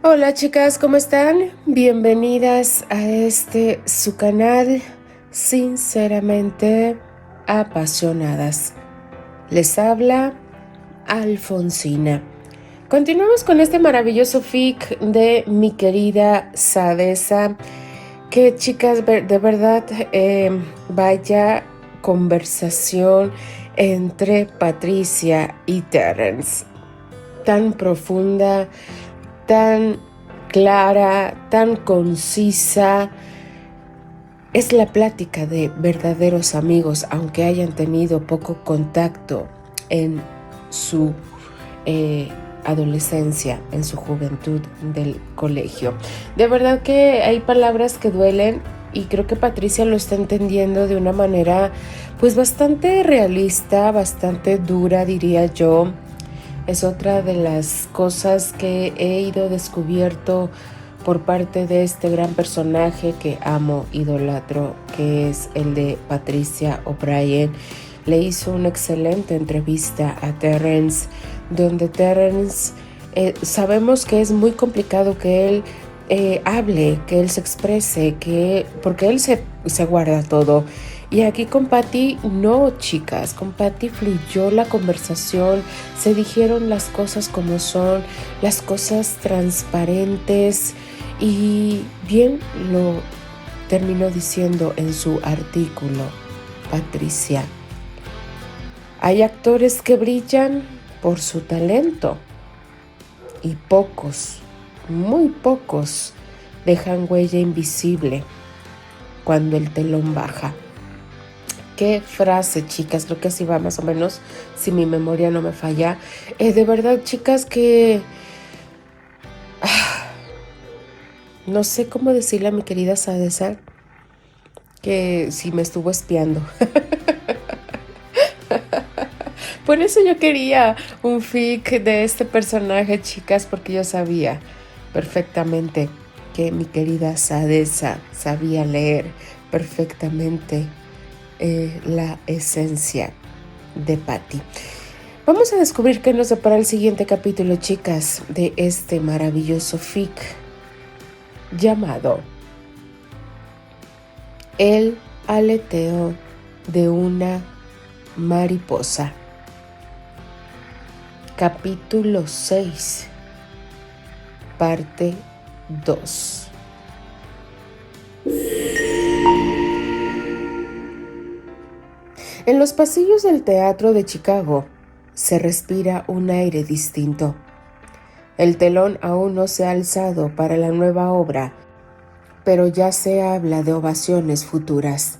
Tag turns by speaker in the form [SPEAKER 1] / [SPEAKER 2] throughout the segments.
[SPEAKER 1] Hola chicas, ¿cómo están? Bienvenidas a su canal Sinceramente Apasionadas. Les habla Alfonsina. Continuamos con este maravilloso fic de mi querida Sadesa. Que chicas, de verdad, vaya conversación entre Patricia y Terrence. Tan profunda, tan clara, tan concisa. Es la plática de verdaderos amigos, aunque hayan tenido poco contacto en su adolescencia, en su juventud del colegio. De verdad que hay palabras que duelen y creo que Patricia lo está entendiendo de una manera pues bastante realista, bastante dura, diría yo. Es otra de las cosas que he ido descubierto por parte de este gran personaje que amo, idolatro, que es el de Patricia O'Brien. Le hizo una excelente entrevista a Terrence, donde Terrence sabemos que es muy complicado que él hable, que él se exprese, porque él se guarda todo. Y aquí con Patty, no, chicas, con Patty fluyó la conversación, se dijeron las cosas como son, las cosas transparentes, y bien lo terminó diciendo en su artículo Patricia. Hay actores que brillan por su talento y pocos, muy pocos, dejan huella invisible cuando el telón baja. Qué frase, chicas, creo que así va más o menos, si mi memoria no me falla. De verdad, chicas, que no sé cómo decirle a mi querida Sadesa que si me estuvo espiando. Por eso yo quería un fic de este personaje, chicas, porque yo sabía perfectamente que mi querida Sadesa sabía leer perfectamente la esencia de Patty. Vamos a descubrir qué nos depara el siguiente capítulo, chicas, de este maravilloso fic llamado El aleteo de una mariposa. Capítulo 6, parte 2. En los pasillos del teatro de Chicago se respira un aire distinto. El telón aún no se ha alzado para la nueva obra, pero ya se habla de ovaciones futuras,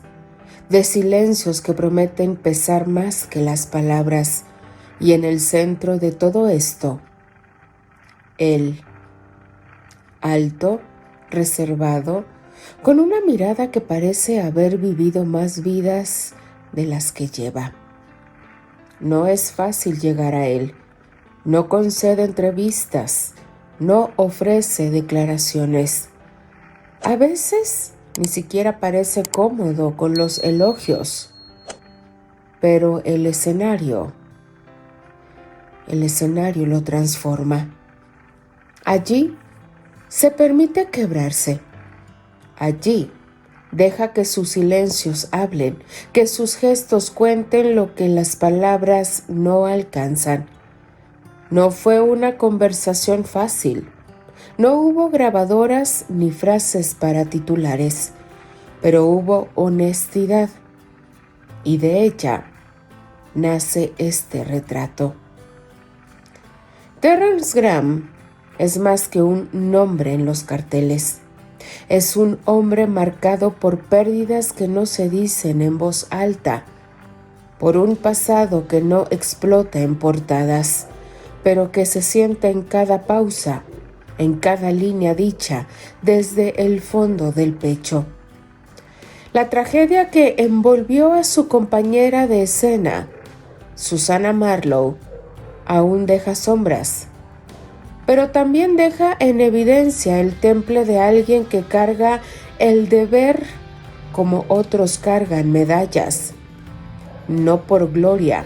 [SPEAKER 1] de silencios que prometen pesar más que las palabras, y en el centro de todo esto, él, alto, reservado, con una mirada que parece haber vivido más vidas de las que lleva. No es fácil llegar a él, no concede entrevistas, no ofrece declaraciones. A veces ni siquiera parece cómodo con los elogios, pero el escenario lo transforma. Allí se permite quebrarse. Allí deja que sus silencios hablen, que sus gestos cuenten lo que las palabras no alcanzan. No fue una conversación fácil. No hubo grabadoras ni frases para titulares, pero hubo honestidad, y de ella nace este retrato. Terrence Graham es más que un nombre en los carteles. Es un hombre marcado por pérdidas que no se dicen en voz alta, por un pasado que no explota en portadas, pero que se siente en cada pausa, en cada línea dicha desde el fondo del pecho. La tragedia que envolvió a su compañera de escena, Susana Marlowe, aún deja sombras, pero también deja en evidencia el temple de alguien que carga el deber como otros cargan medallas, no por gloria,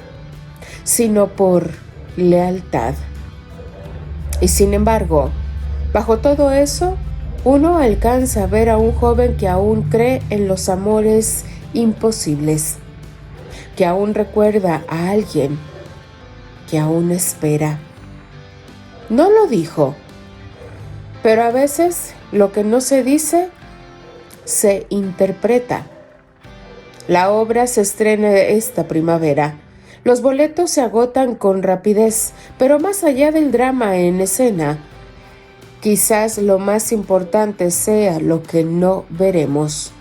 [SPEAKER 1] sino por lealtad. Y sin embargo, Bajo todo eso, uno alcanza a ver a un joven que aún cree en los amores imposibles, que aún recuerda a alguien, que aún espera. No lo dijo, pero a veces lo que no se dice, se interpreta. La obra se estrena esta primavera. Los boletos se agotan con rapidez, pero más allá del drama en escena, quizás lo más importante sea lo que no veremos.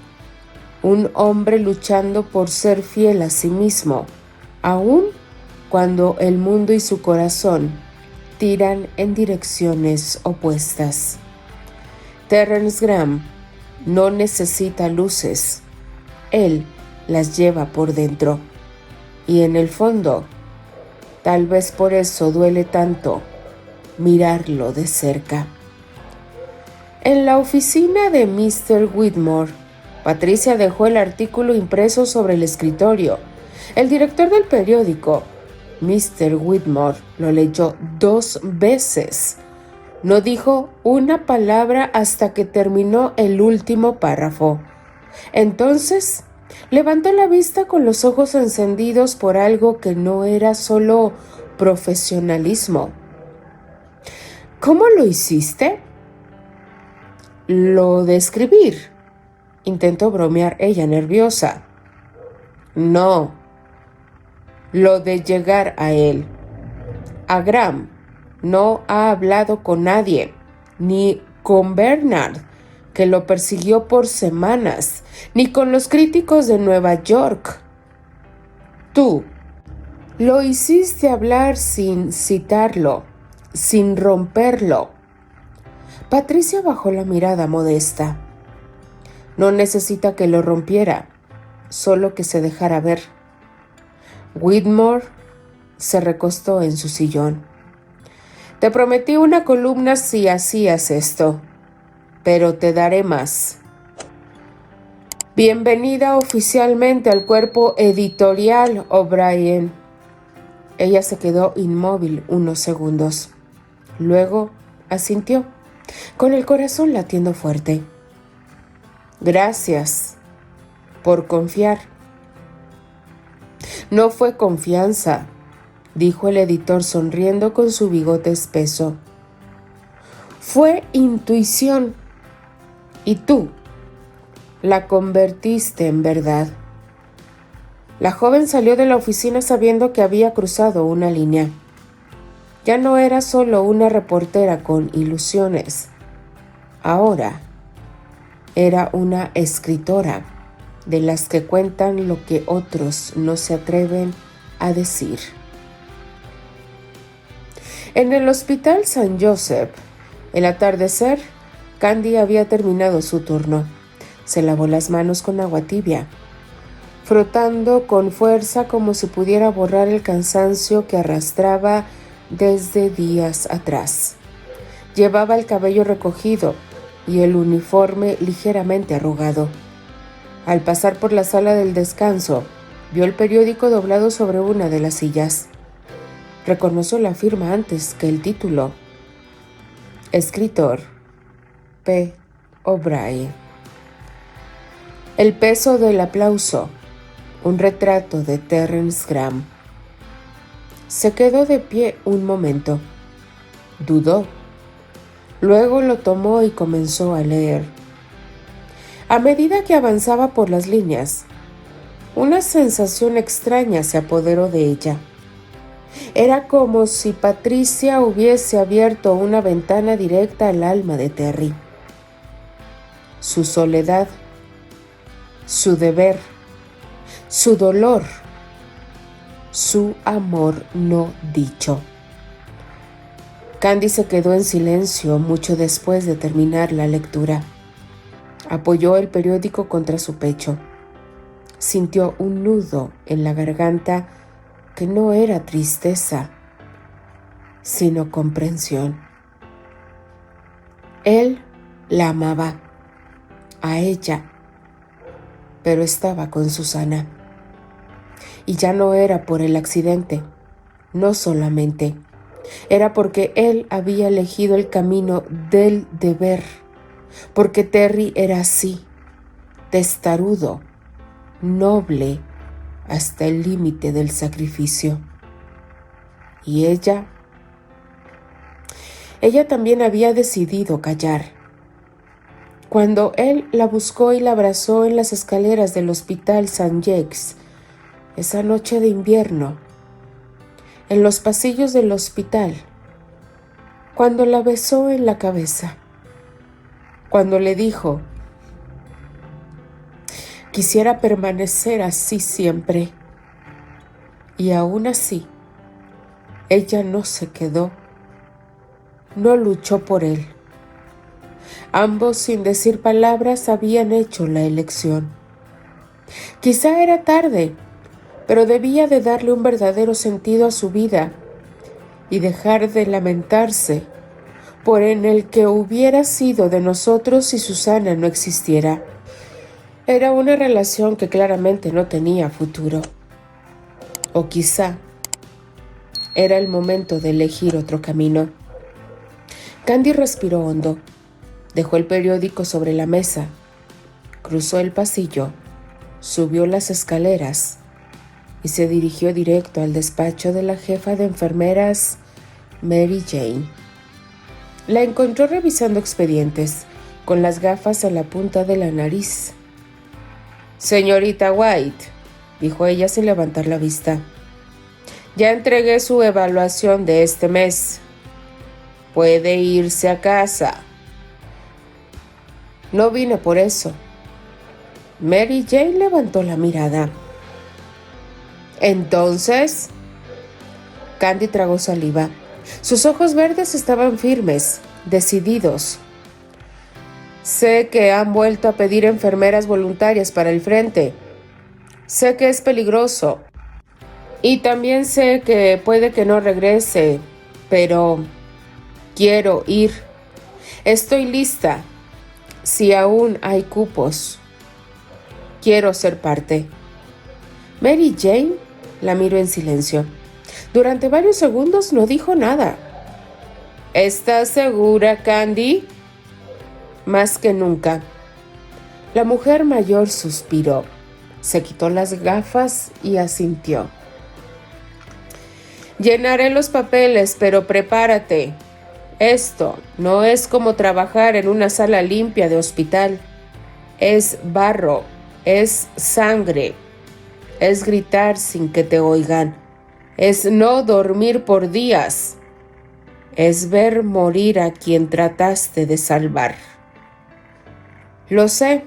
[SPEAKER 1] Un hombre luchando por ser fiel a sí mismo, aun cuando el mundo y su corazón tiran en direcciones opuestas. Terence Graham no necesita luces, él las lleva por dentro. Y en el fondo, tal vez por eso duele tanto mirarlo de cerca. En la oficina de Mr. Whitmore, Patricia dejó el artículo impreso sobre el escritorio. El director del periódico, Mr. Whitmore, lo leyó 2 veces. No dijo una palabra hasta que terminó el último párrafo. Entonces, levantó la vista con los ojos encendidos por algo que no era solo profesionalismo. ¿Cómo lo hiciste? Lo de escribir, intentó bromear ella nerviosa. No, lo de llegar a él. A Graham no ha hablado con nadie, ni con Bernard, que lo persiguió por semanas, ni con los críticos de Nueva York. Tú lo hiciste hablar sin citarlo, sin romperlo. Patricia bajó la mirada modesta. No necesita que lo rompiera, solo que se dejara ver. Whitmore se recostó en su sillón. Te prometí una columna si hacías esto, pero te daré más. Bienvenida oficialmente al cuerpo editorial, O'Brien. Ella se quedó inmóvil unos segundos. Luego asintió, con el corazón latiendo fuerte. Gracias por confiar. No fue confianza, dijo el editor sonriendo con su bigote espeso. Fue intuición. Y tú la convertiste en verdad. La joven salió de la oficina sabiendo que había cruzado una línea. Ya no era solo una reportera con ilusiones. Ahora era una escritora de las que cuentan lo que otros no se atreven a decir. En el Hospital St. Joseph, el atardecer, Candy había terminado su turno. Se lavó las manos con agua tibia, frotando con fuerza como si pudiera borrar el cansancio que arrastraba desde días atrás. Llevaba el cabello recogido y el uniforme ligeramente arrugado. Al pasar por la sala del descanso, vio el periódico doblado sobre una de las sillas. Reconoció la firma antes que el título. Escritor P. O'Brien. El peso del aplauso. Un retrato de Terence Graham. Se quedó de pie un momento. Dudó. Luego lo tomó y comenzó a leer. A medida que avanzaba por las líneas, una sensación extraña se apoderó de ella. Era como si Patricia hubiese abierto una ventana directa al alma de Terry. Su soledad, su deber, su dolor, su amor no dicho. Candy se quedó en silencio mucho después de terminar la lectura. Apoyó el periódico contra su pecho. Sintió un nudo en la garganta que no era tristeza, sino comprensión. Él la amaba, a ella, pero estaba con Susana. Y ya no era por el accidente, no solamente. Era porque él había elegido el camino del deber, porque Terry era así, testarudo, noble, hasta el límite del sacrificio. Y ella también había decidido callar. Cuando él la buscó y la abrazó en las escaleras del Hospital St. Jacques, esa noche de invierno, en los pasillos del hospital, cuando la besó en la cabeza, cuando le dijo, quisiera permanecer así siempre, y aún así, ella no se quedó, no luchó por él. Ambos, sin decir palabras, habían hecho la elección. Quizá era tarde, pero debía de darle un verdadero sentido a su vida y dejar de lamentarse por en el que hubiera sido de nosotros si Susana no existiera. Era una relación que claramente no tenía futuro. O quizá era el momento de elegir otro camino. Candy respiró hondo, dejó el periódico sobre la mesa, cruzó el pasillo, subió las escaleras y se dirigió directo al despacho de la jefa de enfermeras, Mary Jane. La encontró revisando expedientes, con las gafas en la punta de la nariz. «Señorita White», dijo ella sin levantar la vista, «ya entregué su evaluación de este mes. Puede irse a casa». «No vine por eso». Mary Jane levantó la mirada. «¿Entonces?» Candy tragó saliva. Sus ojos verdes estaban firmes, decididos. «Sé que han vuelto a pedir enfermeras voluntarias para el frente. Sé que es peligroso. Y también sé que puede que no regrese, pero quiero ir. Estoy lista. Si aún hay cupos. Quiero ser parte». Mary Jane la miró en silencio. Durante varios segundos no dijo nada. «¿Estás segura, Candy?» «Más que nunca». La mujer mayor suspiró, se quitó las gafas y asintió. «Llenaré los papeles, pero prepárate. Esto no es como trabajar en una sala limpia de hospital. Es barro, es sangre, es gritar sin que te oigan, es no dormir por días, es ver morir a quien trataste de salvar. Lo sé,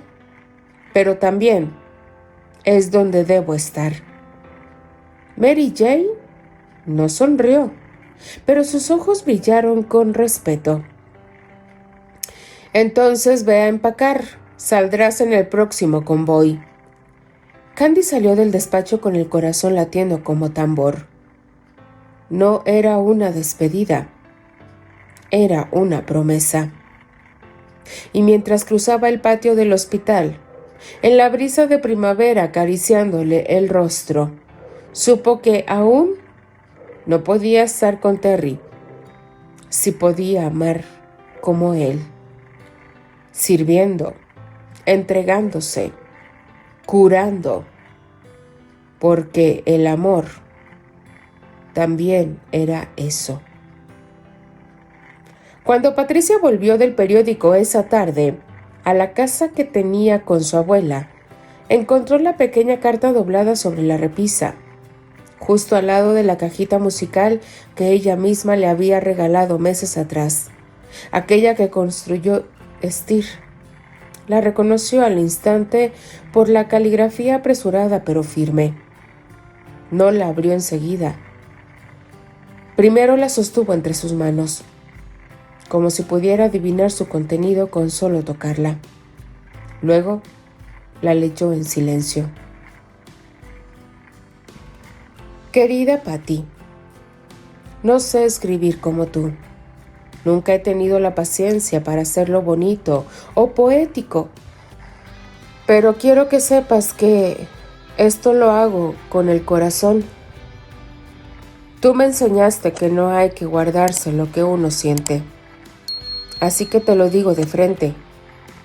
[SPEAKER 1] pero también es donde debo estar». Mary Jane no sonrió, pero sus ojos brillaron con respeto. «Entonces ve a empacar. Saldrás en el próximo convoy». Candy salió del despacho con el corazón latiendo como tambor. No era una despedida, era una promesa. Y mientras cruzaba el patio del hospital, en la brisa de primavera acariciándole el rostro, supo que aún no podía estar con Terry, si podía amar como él, sirviendo, entregándose, curando, porque el amor también era eso. Cuando Patricia volvió del periódico esa tarde a la casa que tenía con su abuela, encontró la pequeña carta doblada sobre la repisa, justo al lado de la cajita musical que ella misma le había regalado meses atrás, aquella que construyó Esther. La reconoció al instante por la caligrafía apresurada pero firme. No la abrió enseguida. Primero la sostuvo entre sus manos, como si pudiera adivinar su contenido con solo tocarla. Luego la leyó en silencio. «Querida Patty, no sé escribir como tú. Nunca he tenido la paciencia para hacerlo bonito o poético. Pero quiero que sepas que esto lo hago con el corazón. Tú me enseñaste que no hay que guardarse lo que uno siente. Así que te lo digo de frente,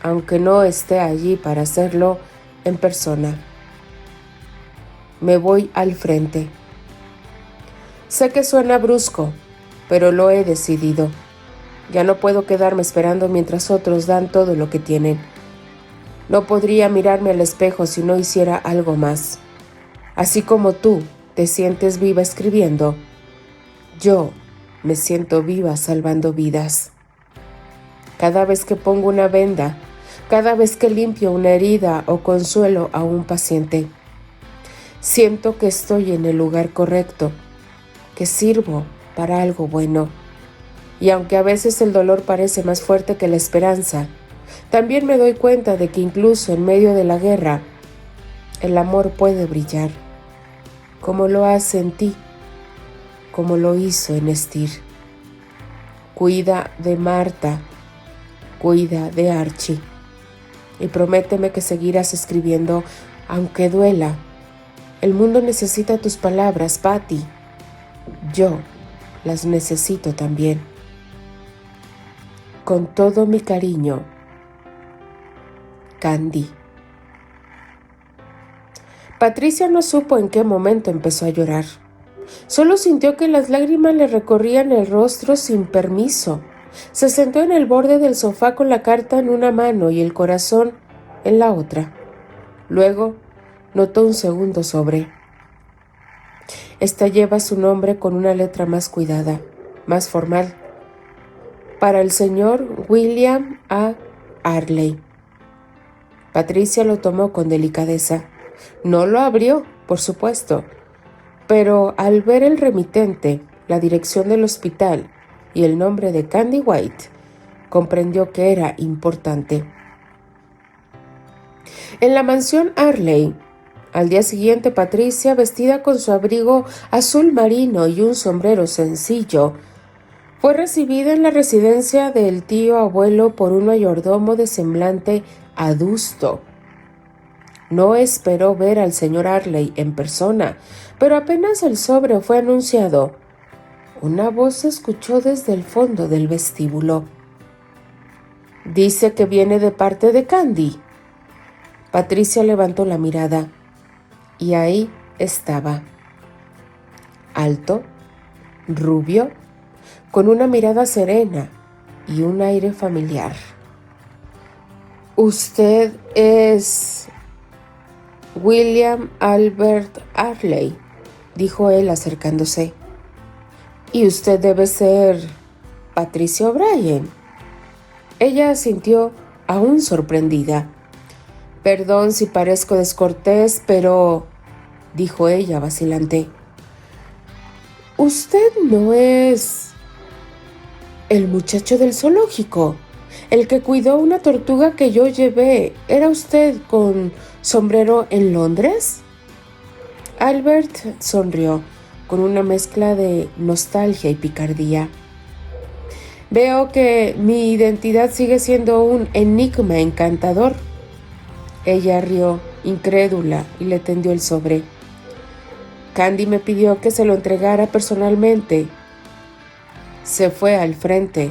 [SPEAKER 1] aunque no esté allí para hacerlo en persona. Me voy al frente. Sé que suena brusco, pero lo he decidido. Ya no puedo quedarme esperando mientras otros dan todo lo que tienen. No podría mirarme al espejo si no hiciera algo más. Así como tú te sientes viva escribiendo, yo me siento viva salvando vidas. Cada vez que pongo una venda, cada vez que limpio una herida o consuelo a un paciente, siento que estoy en el lugar correcto, que sirvo para algo bueno. Y aunque a veces el dolor parece más fuerte que la esperanza, también me doy cuenta de que incluso en medio de la guerra, el amor puede brillar, como lo hace en ti, como lo hizo en Esther. Cuida de Marta, cuida de Archie, y prométeme que seguirás escribiendo, aunque duela. El mundo necesita tus palabras, Patty. Yo las necesito también. Con todo mi cariño, Candy. Patricia no supo en qué momento empezó a llorar. Solo sintió que las lágrimas le recorrían el rostro sin permiso. Se sentó en el borde del sofá con la carta en una mano y el corazón en la otra. Luego notó un segundo sobre. Esta lleva su nombre con una letra más cuidada, más formal. Para el señor William A. Arley. Patricia lo tomó con delicadeza. No lo abrió, por supuesto, pero al ver el remitente, la dirección del hospital y el nombre de Candy White, comprendió que era importante. En la mansión Arley, al día siguiente, Patricia, vestida con su abrigo azul marino y un sombrero sencillo, fue recibida en la residencia del tío abuelo por un mayordomo de semblante adusto. No esperó ver al señor Arley en persona, pero apenas el sobre fue anunciado, una voz se escuchó desde el fondo del vestíbulo. «Dice que viene de parte de Candy». Patricia levantó la mirada y ahí estaba. Alto, rubio, con una mirada serena y un aire familiar. «Usted es William Albert Arley», dijo él acercándose. «Y usted debe ser Patricia O'Brien». Ella asintió, aún sorprendida. «Perdón si parezco descortés, pero», dijo ella vacilante, «¿usted no es el muchacho del zoológico? El que cuidó una tortuga que yo llevé. ¿Era usted con sombrero en Londres?» Albert sonrió con una mezcla de nostalgia y picardía. «Veo que mi identidad sigue siendo un enigma encantador». Ella rió, incrédula, y le tendió el sobre. «Candy me pidió que se lo entregara personalmente». Se fue al frente.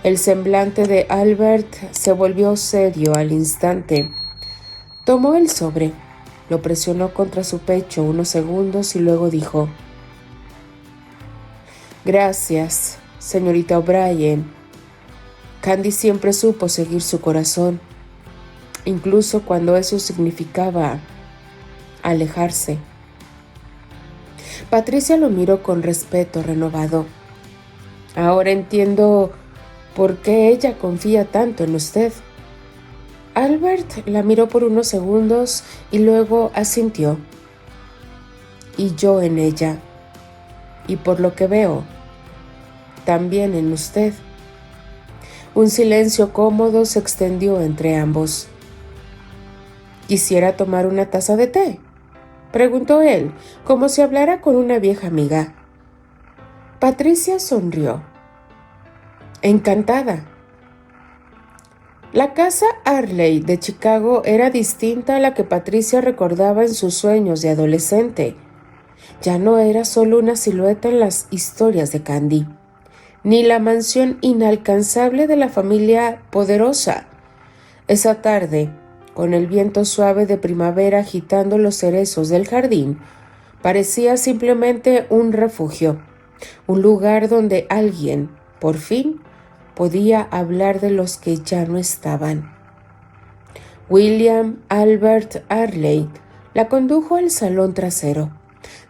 [SPEAKER 1] El semblante de Albert se volvió serio al instante. Tomó el sobre, lo presionó contra su pecho unos segundos y luego dijo: «Gracias, señorita O'Brien». Candy siempre supo seguir su corazón, incluso cuando eso significaba alejarse. Patricia lo miró con respeto renovado. «Ahora entiendo por qué ella confía tanto en usted». Albert la miró por unos segundos y luego asintió. «Y yo en ella. Y por lo que veo, también en usted». Un silencio cómodo se extendió entre ambos. «¿Quisiera tomar una taza de té?», preguntó él, como si hablara con una vieja amiga. Patricia sonrió. «Encantada». La casa Arley de Chicago era distinta a la que Patricia recordaba en sus sueños de adolescente. Ya no era solo una silueta en las historias de Candy, ni la mansión inalcanzable de la familia poderosa. Esa tarde, con el viento suave de primavera agitando los cerezos del jardín, parecía simplemente un refugio, un lugar donde alguien, por fin, podía hablar de los que ya no estaban. William Albert Arley la condujo al salón trasero,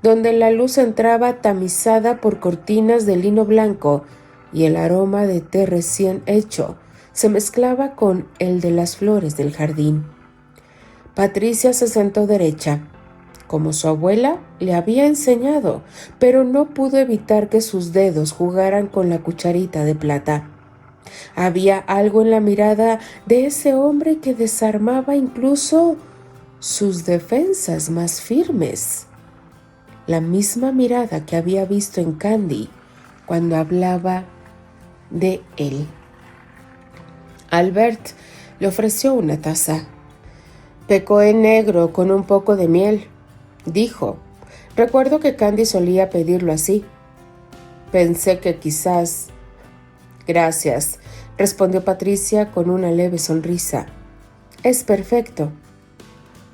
[SPEAKER 1] donde la luz entraba tamizada por cortinas de lino blanco y el aroma de té recién hecho se mezclaba con el de las flores del jardín. Patricia se sentó derecha, como su abuela le había enseñado, pero no pudo evitar que sus dedos jugaran con la cucharita de plata. Había algo en la mirada de ese hombre que desarmaba incluso sus defensas más firmes. La misma mirada que había visto en Candy cuando hablaba de él. Albert le ofreció una taza. Pecoé negro con un poco de miel, dijo. Recuerdo que Candy solía pedirlo así. Pensé que quizás... Gracias, respondió Patricia con una leve sonrisa. Es perfecto.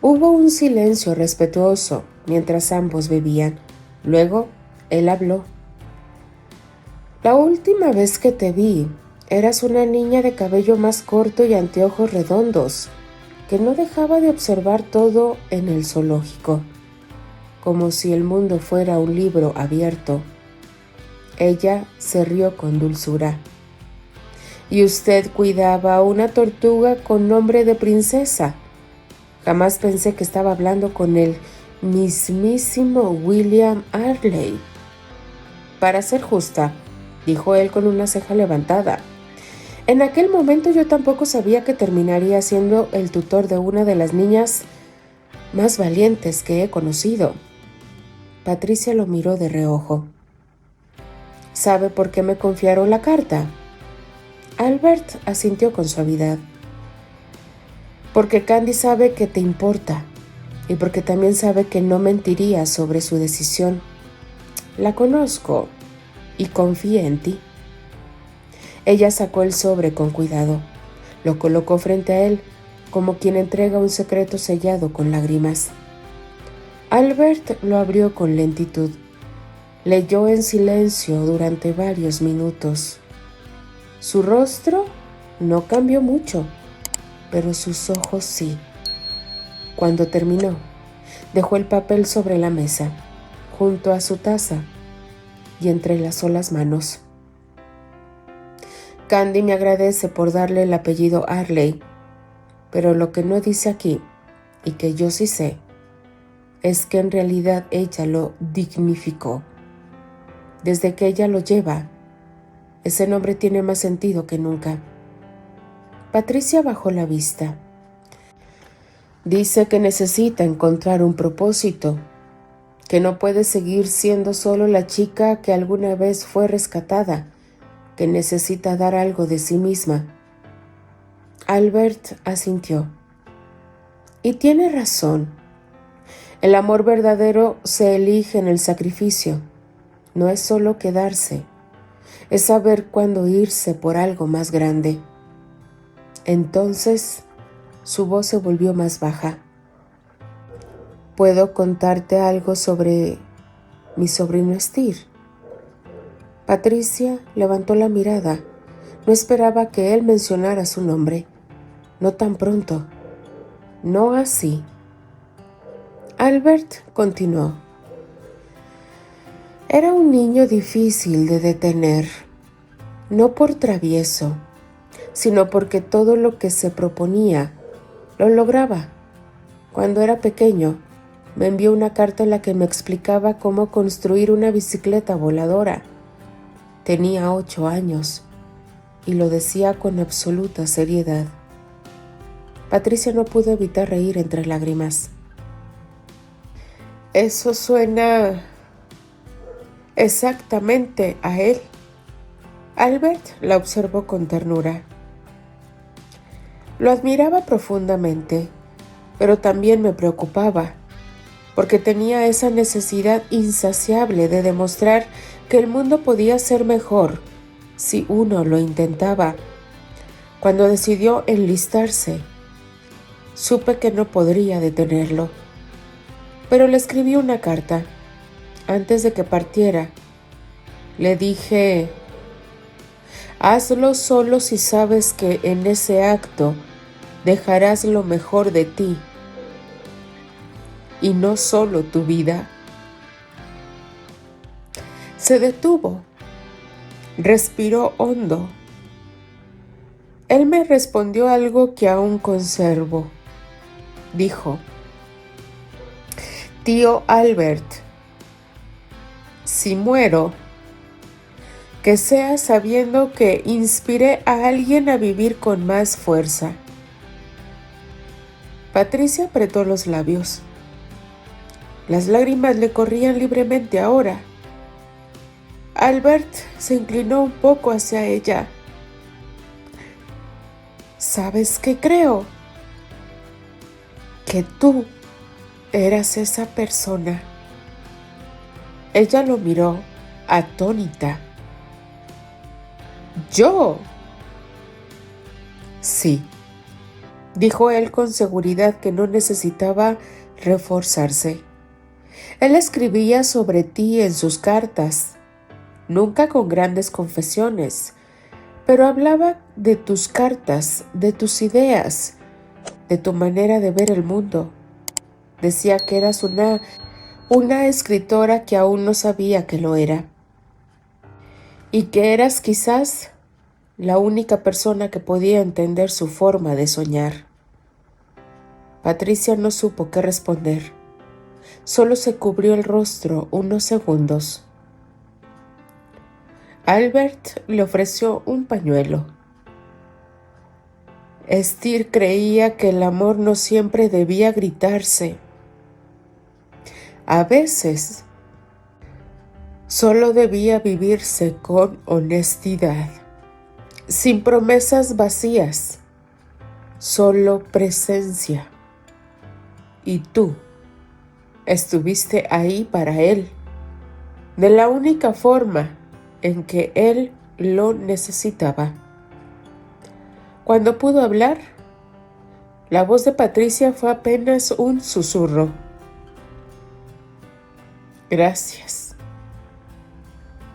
[SPEAKER 1] Hubo un silencio respetuoso mientras ambos bebían. Luego, él habló. La última vez que te vi, eras una niña de cabello más corto y anteojos redondos, que no dejaba de observar todo en el zoológico, como si el mundo fuera un libro abierto. Ella se rió con dulzura. Y usted cuidaba a una tortuga con nombre de princesa. Jamás pensé que estaba hablando con el mismísimo William Arley. Para ser justa, dijo él con una ceja levantada, en aquel momento yo tampoco sabía que terminaría siendo el tutor de una de las niñas más valientes que he conocido. Patricia lo miró de reojo. ¿Sabe por qué me confiaron la carta? Albert asintió con suavidad. Porque Candy sabe que te importa y porque también sabe que no mentiría sobre su decisión. La conozco y confía en ti. Ella sacó el sobre con cuidado, lo colocó frente a él como quien entrega un secreto sellado con lágrimas. Albert lo abrió con lentitud. Leyó en silencio durante varios minutos. Su rostro no cambió mucho, pero sus ojos sí. Cuando terminó, dejó el papel sobre la mesa, junto a su taza, y entrelazó las manos. Candy me agradece por darle el apellido Arley, pero lo que no dice aquí, y que yo sí sé, es que en realidad ella lo dignificó. Desde que ella lo lleva, ese nombre tiene más sentido que nunca. Patricia bajó la vista. Dice que necesita encontrar un propósito, que no puede seguir siendo solo la chica que alguna vez fue rescatada, que necesita dar algo de sí misma. Albert asintió. Y tiene razón. El amor verdadero se elige en el sacrificio. No es solo quedarse, es saber cuándo irse por algo más grande. Entonces, su voz se volvió más baja. ¿Puedo contarte algo sobre mi sobrino Steer? Patricia levantó la mirada. No esperaba que él mencionara su nombre. No tan pronto. No así. Albert continuó. Era un niño difícil de detener, no por travieso, sino porque todo lo que se proponía lo lograba. Cuando era pequeño, me envió una carta en la que me explicaba cómo construir una bicicleta voladora. Tenía 8 años y lo decía con absoluta seriedad. Patricia no pudo evitar reír entre lágrimas. Eso suena exactamente a él. Albert la observó con ternura. Lo admiraba profundamente, pero también me preocupaba. porque tenía esa necesidad insaciable de demostrar que el mundo podía ser mejor si uno lo intentaba. Cuando decidió enlistarse, supe que no podría detenerlo, pero le escribí una carta. Antes de que partiera, le dije: hazlo solo si sabes que en ese acto dejarás lo mejor de ti y no solo tu vida. Se detuvo, respiró hondo. Él me respondió algo que aún conservo. Dijo: tío Albert, si muero, que sea sabiendo que inspiré a alguien a vivir con más fuerza. Patricia apretó los labios. Las lágrimas le corrían libremente ahora. Albert se inclinó un poco hacia ella. ¿Sabes qué creo? Que tú eras esa persona. Ella lo miró, atónita. ¿Yo? Sí, dijo él con seguridad que no necesitaba reforzarse. Él escribía sobre ti en sus cartas, nunca con grandes confesiones, pero hablaba de tus cartas, de tus ideas, de tu manera de ver el mundo. Decía que eras una escritora que aún no sabía que lo era, y que eras quizás la única persona que podía entender su forma de soñar. Patricia no supo qué responder. Solo se cubrió el rostro unos segundos. Albert le ofreció un pañuelo. Esther creía que el amor no siempre debía gritarse. A veces solo debía vivirse con honestidad, sin promesas vacías, solo presencia. Y tú estuviste ahí para él, de la única forma en que él lo necesitaba. Cuando pudo hablar, la voz de Patricia fue apenas un susurro. Gracias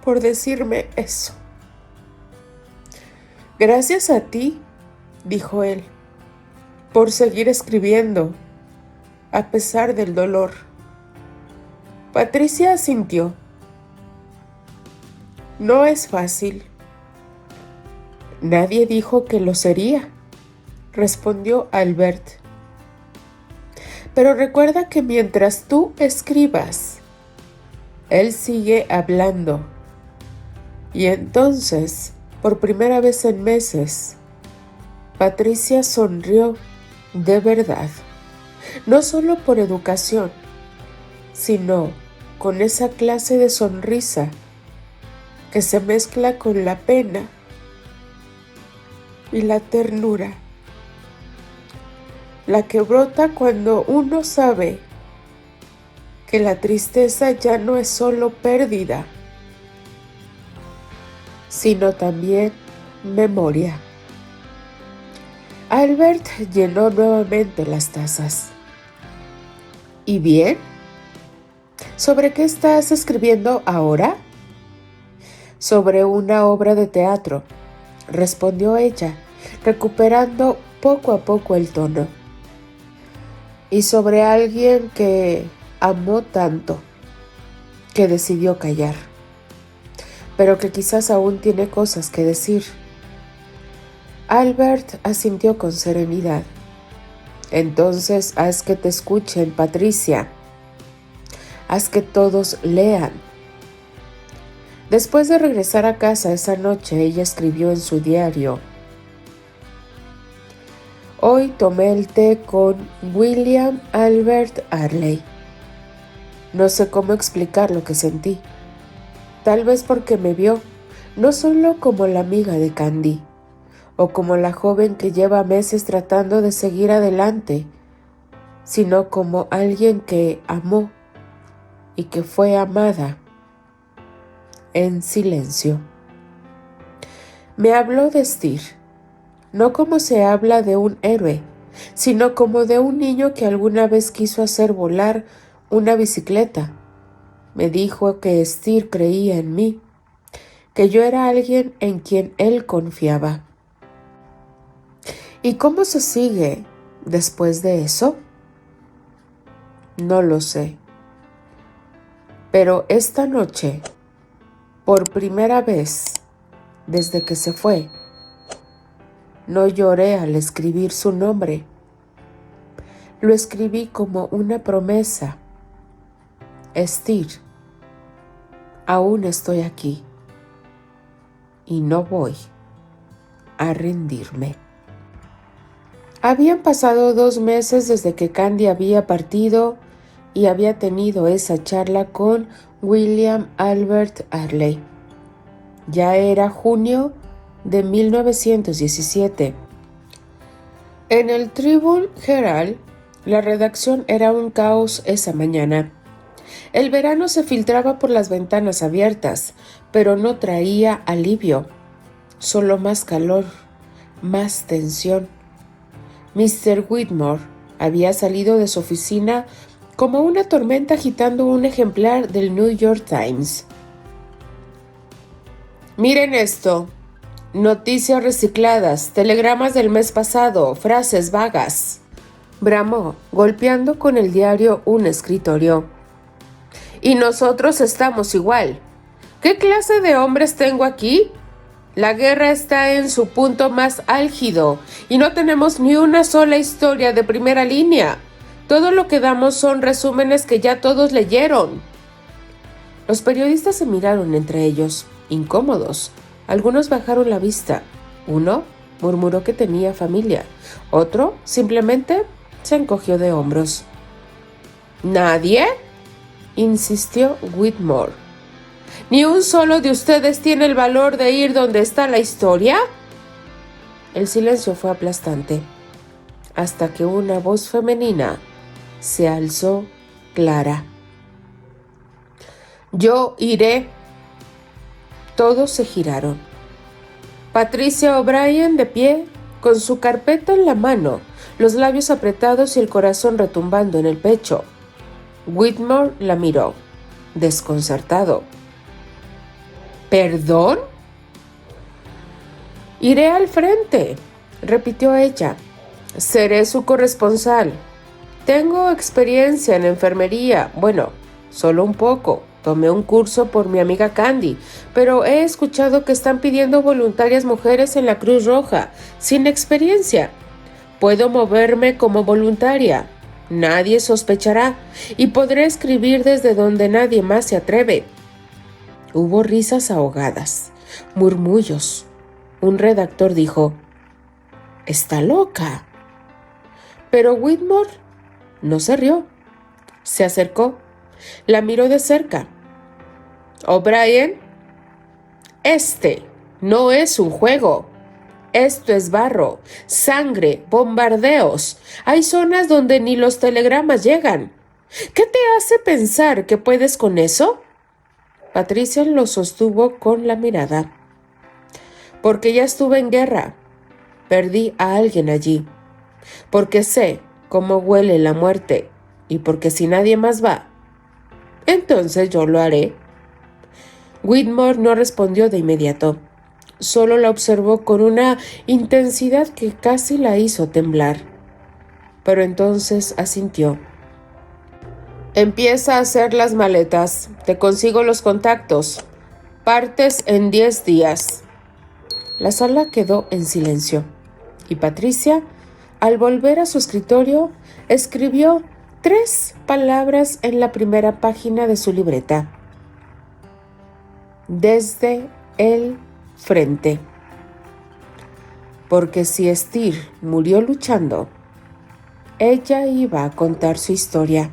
[SPEAKER 1] por decirme eso. Gracias a ti, dijo él, por seguir escribiendo, a pesar del dolor. Patricia asintió. No es fácil. Nadie dijo que lo sería, respondió Albert. Pero recuerda que mientras tú escribas, él sigue hablando. Y entonces, por primera vez en meses, Patricia sonrió de verdad. No solo por educación, sino con esa clase de sonrisa que se mezcla con la pena y la ternura, la que brota cuando uno sabe que la tristeza ya no es solo pérdida, sino también memoria. Albert llenó nuevamente las tazas. ¿Y bien? ¿Sobre qué estás escribiendo ahora? Sobre una obra de teatro, respondió ella, recuperando poco a poco el tono. Y sobre alguien que amó tanto, que decidió callar, pero que quizás aún tiene cosas que decir. Albert asintió con serenidad. Entonces haz que te escuchen, Patricia. Haz que todos lean. Después de regresar a casa esa noche, ella escribió en su diario: hoy tomé el té con William Albert Arley. No sé cómo explicar lo que sentí. Tal vez porque me vio, no solo como la amiga de Candy, o como la joven que lleva meses tratando de seguir adelante, sino como alguien que amó y que fue amada en silencio. Me habló de Styr, no como se habla de un héroe, sino como de un niño que alguna vez quiso hacer volar una bicicleta. Me dijo que Styr creía en mí, que yo era alguien en quien él confiaba. ¿Y cómo se sigue después de eso? No lo sé. Pero esta noche, por primera vez desde que se fue, no lloré al escribir su nombre. Lo escribí como una promesa. Styr, aún estoy aquí y no voy a rendirme. Habían pasado 2 meses desde que Candy había partido y había tenido esa charla con William Albert Arley. Ya era junio de 1917. En el Tribune Herald, la redacción era un caos esa mañana. El verano se filtraba por las ventanas abiertas, pero no traía alivio, solo más calor, más tensión. Mr. Whitmore había salido de su oficina como una tormenta agitando un ejemplar del New York Times. Miren esto. Noticias recicladas, telegramas del mes pasado, frases vagas. Bramó, golpeando con el diario un escritorio. Y nosotros estamos igual. ¿Qué clase de hombres tengo aquí? La guerra está en su punto más álgido y no tenemos ni una sola historia de primera línea. Todo lo que damos son resúmenes que ya todos leyeron. Los periodistas se miraron entre ellos, incómodos. Algunos bajaron la vista. Uno murmuró que tenía familia. Otro simplemente se encogió de hombros. ¿Nadie?, insistió Whitmore. ¿Ni un solo de ustedes tiene el valor de ir donde está la historia? El silencio fue aplastante, hasta que una voz femenina se alzó clara. Yo iré. Todos se giraron. Patricia O'Brien, de pie, con su carpeta en la mano, los labios apretados y el corazón retumbando en el pecho. Whitmore la miró, desconcertado. ¿Perdón? Iré al frente, repitió ella. Seré su corresponsal. Tengo experiencia en enfermería. Bueno, solo un poco. Tomé un curso por mi amiga Candy, pero he escuchado que están pidiendo voluntarias mujeres en la Cruz Roja, sin experiencia. Puedo moverme como voluntaria. Nadie sospechará y podré escribir desde donde nadie más se atreve. Hubo risas ahogadas, murmullos. Un redactor dijo: «Está loca». Pero Whitmore no se rió. Se acercó, la miró de cerca. «O'Brien, este no es un juego. Esto es barro, sangre, bombardeos. Hay zonas donde ni los telegramas llegan. ¿Qué te hace pensar que puedes con eso?» Patricia lo sostuvo con la mirada. «Porque ya estuve en guerra. Perdí a alguien allí. Porque sé cómo huele la muerte. Y porque si nadie más va, entonces yo lo haré». Whitmore no respondió de inmediato. Solo la observó con una intensidad que casi la hizo temblar. Pero entonces asintió. «Empieza a hacer las maletas. Te consigo los contactos. Partes en 10 días. La sala quedó en silencio, y Patricia, al volver a su escritorio, escribió 3 palabras en la primera página de su libreta. Desde el frente. Porque si Styr murió luchando, ella iba a contar su historia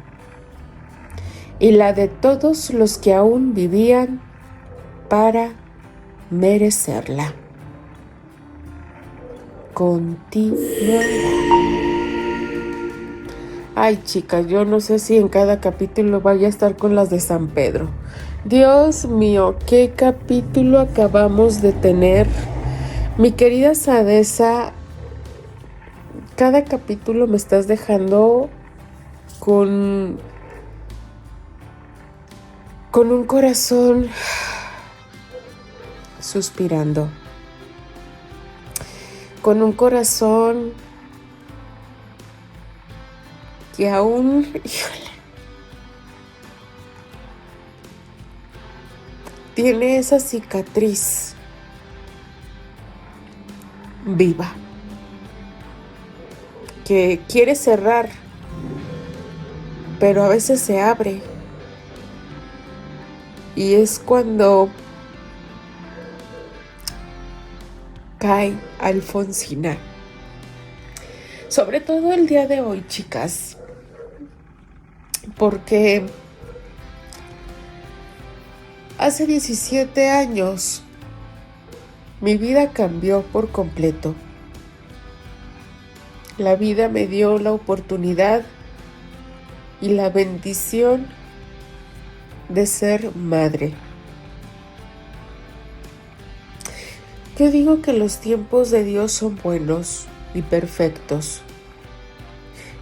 [SPEAKER 1] y la de todos los que aún vivían para merecerla. Continuará. Ay, chicas, yo no sé si en cada capítulo vaya a estar con las de San Pedro. Dios mío, qué capítulo acabamos de tener. Mi querida Sadesa, cada capítulo me estás dejando con un corazón suspirando, con un corazón que aún, híjole, tiene esa cicatriz viva, que quiere cerrar, pero a veces se abre. Y es cuando cae Alfonsina. Sobre todo el día de hoy, chicas, porque hace 17 años mi vida cambió por completo. La vida me dio la oportunidad y la bendición de ser madre. Yo digo que los tiempos de Dios son buenos y perfectos.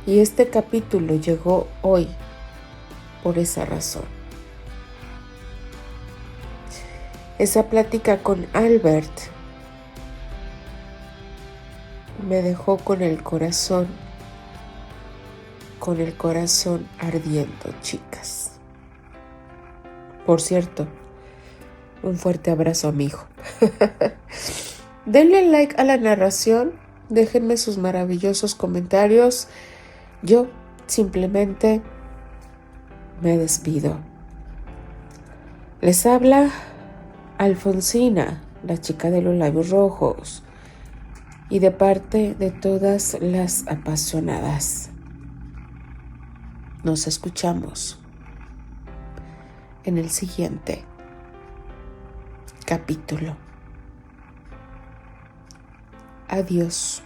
[SPEAKER 1] Y este capítulo llegó hoy por esa razón. Esa plática con Albert me dejó con el corazón ardiendo, chicas. Por cierto, un fuerte abrazo a mi hijo. Denle like a la narración, déjenme sus maravillosos comentarios. Yo simplemente me despido. Les habla Alfonsina, la chica de los labios rojos, y de parte de todas las apasionadas. Nos escuchamos en el siguiente capítulo. Adiós.